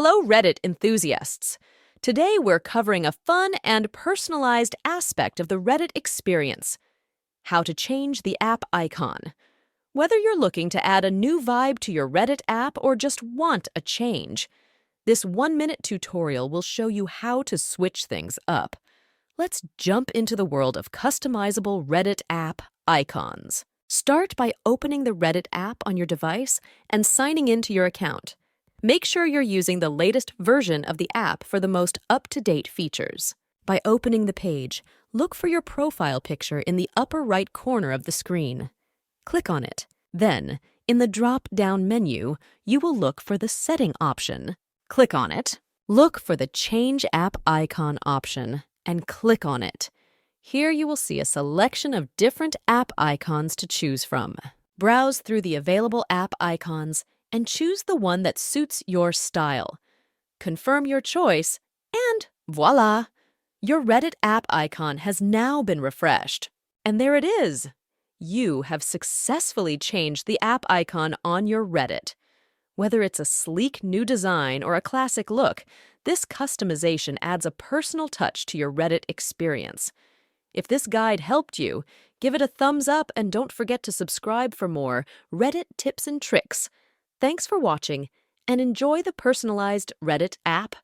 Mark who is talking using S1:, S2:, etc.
S1: Hello, Reddit enthusiasts. Today we're covering a fun and personalized aspect of the Reddit experience: how to change the app icon. Whether you're looking to add a new vibe to your Reddit app or just want a change, this 1-minute tutorial will show you how to switch things up. Let's jump into the world of customizable Reddit app icons. Start by opening the Reddit app on your device and signing into your account. Make sure you're using the latest version of the app for the most up-to-date features. By opening the page, look for your profile picture in the upper right corner of the screen. Click on it. Then, in the drop-down menu, you will look for the Setting option. Click on it. Look for the Change App Icon option and click on it. Here you will see a selection of different app icons to choose from. Browse through the available app icons and choose the one that suits your style. Confirm your choice, and voila! Your Reddit app icon has now been refreshed. And there it is! You have successfully changed the app icon on your Reddit. Whether it's a sleek new design or a classic look, this customization adds a personal touch to your Reddit experience. If this guide helped you, give it a thumbs up and don't forget to subscribe for more Reddit tips and tricks. Thanks for watching, and enjoy the personalized Reddit app